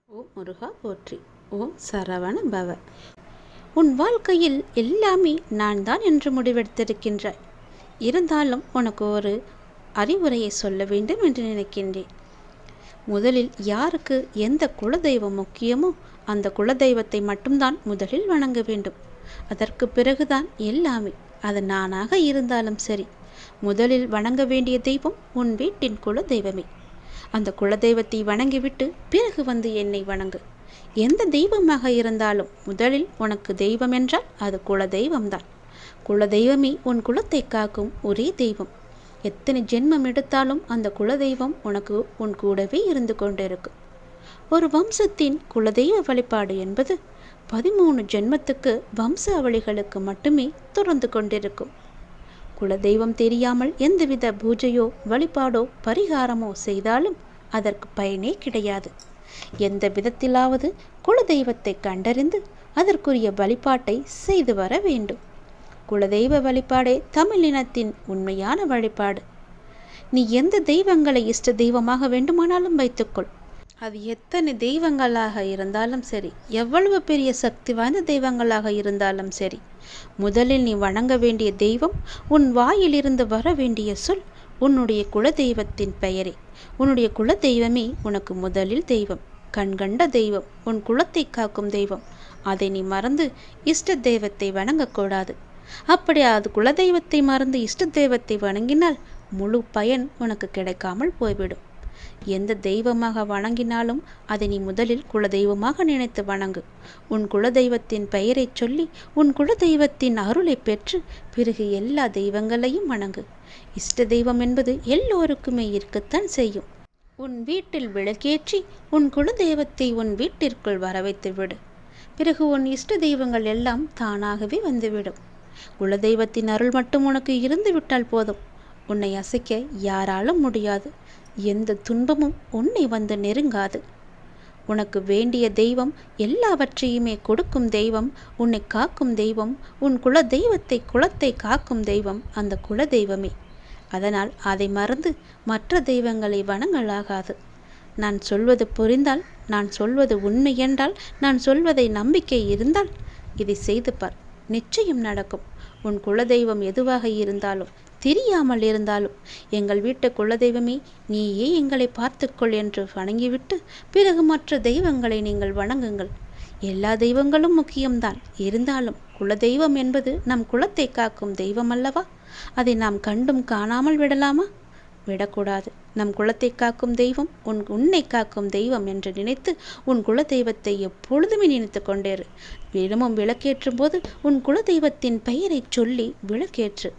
ஓம் முருகா போற்றி. ஓம் சரவண பவ. உன் வாழ்க்கையில் எல்லாமே நான் தான் என்று முடிவெடுத்திருக்கின்றாய். இருந்தாலும் உனக்கு ஒரு அறிவுரையை சொல்ல வேண்டும் என்று நினைக்கின்றேன். முதலில் யாருக்கு எந்த குலதெய்வம் முக்கியமோ அந்த குலதெய்வத்தை மட்டும்தான் முதலில் வணங்க வேண்டும். அதற்கு பிறகுதான் எல்லாமே. அது நானாக இருந்தாலும் சரி. முதலில் வணங்க வேண்டிய தெய்வம் உன் வீட்டின் குலதெய்வமே. அந்த குலதெய்வத்தை வணங்கிவிட்டு பிறகு வந்து என்னை வணங்கு. எந்த தெய்வமாக இருந்தாலும் முதலில் உனக்கு தெய்வம் என்றால் அது குலதெய்வம்தான். குலதெய்வமே உன் குலத்தை காக்கும் ஒரே தெய்வம். எத்தனை ஜென்மம் எடுத்தாலும் அந்த குலதெய்வம் உனக்கு உன் கூடவே இருந்து கொண்டிருக்கும். ஒரு வம்சத்தின் குலதெய்வ வழிபாடு என்பது 13 ஜென்மத்துக்கு வம்சாவளிகளுக்கு மட்டுமே தொடர்ந்து கொண்டிருக்கும். குலதெய்வம் தெரியாமல் எந்தவித பூஜையோ வழிபாடோ பரிகாரமோ செய்தாலும் அதற்கு பயனே கிடையாது. எந்த விதத்திலாவது குலதெய்வத்தை கண்டறிந்து அதற்குரிய வழிபாட்டை செய்து வர வேண்டும். குலதெய்வ வழிபாடே தமிழினத்தின் உண்மையான வழிபாடு. நீ எந்த தெய்வங்களை இஷ்ட தெய்வமாக வேண்டுமானாலும் வைத்துக்கொள். அது எத்தனை தெய்வங்களாக இருந்தாலும் சரி, எவ்வளவு பெரிய சக்தி வாய்ந்த தெய்வங்களாக இருந்தாலும் சரி, முதலில் நீ வணங்க வேண்டிய தெய்வம், உன் வாயிலிருந்து வர வேண்டிய சொல் உன்னுடைய குலதெய்வத்தின் பெயரே. உன்னுடைய குலதெய்வமே உனக்கு முதலில் தெய்வம், கண்கண்ட தெய்வம், உன் குலத்தை காக்கும் தெய்வம். அதை நீ மறந்து இஷ்ட தெய்வத்தை வணங்கக்கூடாது. அப்படி அது குலதெய்வத்தை மறந்து இஷ்ட தெய்வத்தை வணங்கினால் முழு பயன் உனக்கு கிடைக்காமல் போய்விடும். எந்த தெய்வமாக வணங்கினாலும் அதை நீ முதலில் குலதெய்வமாக நினைத்து வணங்கு. உன் குலதெய்வத்தின் பெயரை சொல்லி உன் குலதெய்வத்தின் அருளை பெற்று பிறகு எல்லா தெய்வங்களையும் வணங்கு. இஷ்ட தெய்வம் என்பது எல்லோருக்குமே இருக்கத்தான் செய்யும். உன் வீட்டில் விளக்கேற்றி உன் குலதெய்வத்தை உன் வீட்டிற்குள் வர வைத்து விடு. பிறகு உன் இஷ்ட தெய்வங்கள் எல்லாம் தானாகவே வந்துவிடும். குலதெய்வத்தின் அருள் மட்டும் உனக்கு இருந்து விட்டால் போதும். உன்னை அசைக்க யாராலும் முடியாது. எந்த துன்பமும் உன்னை வந்து நெருங்காது. உனக்கு வேண்டிய தெய்வம், எல்லாவற்றையுமே கொடுக்கும் தெய்வம், உன்னை காக்கும் தெய்வம், உன் குலத்தை காக்கும் தெய்வம் அந்த குலதெய்வமே. அதனால் அதை மறந்து மற்ற தெய்வங்களை வணங்கலாகாது. நான் சொல்வது புரிந்தால், நான் சொல்வது உண்மை என்றால், நான் சொல்வதை நம்பிக்கை இருந்தால் இதை செய்து பார். நிச்சயம் நடக்கும். உன் குலதெய்வம் எதுவாக இருந்தாலும் தெரியாமல் இருந்தாலும் எங்கள் வீட்டு குலதெய்வமே நீயே எங்களை பார்த்துக்கொள் என்று வணங்கிவிட்டு பிறகு மற்ற தெய்வங்களை நீங்கள் வணங்குங்கள். எல்லா தெய்வங்களும் முக்கியம்தான். இருந்தாலும் குலதெய்வம் என்பது நம் குலத்தை காக்கும் தெய்வம் அல்லவா? அதை நாம் கண்டும் காணாமல் விடலாமா? விடக்கூடாது. நம் குலத்தை காக்கும் தெய்வம் உன்னை காக்கும் தெய்வம் என்று நினைத்து உன் குலதெய்வத்தை எப்பொழுதுமே நினைத்து கொண்டேரு. தினமும் விளக்கேற்றும் போது உன் குலதெய்வத்தின் பெயரை சொல்லி விளக்கேற்று.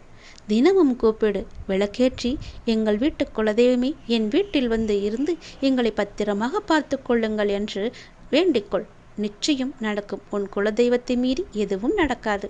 தினமும் கூப்பிடு. விளக்கேற்றி எங்கள் வீட்டு குலதெய்வமே என் வீட்டில் வந்து இருந்து எங்களை பத்திரமாக பார்த்து கொள்ளுங்கள் என்று வேண்டிக்கொள். நிச்சயம் நடக்கும். உன் குலதெய்வத்தை மீறி எதுவும் நடக்காது.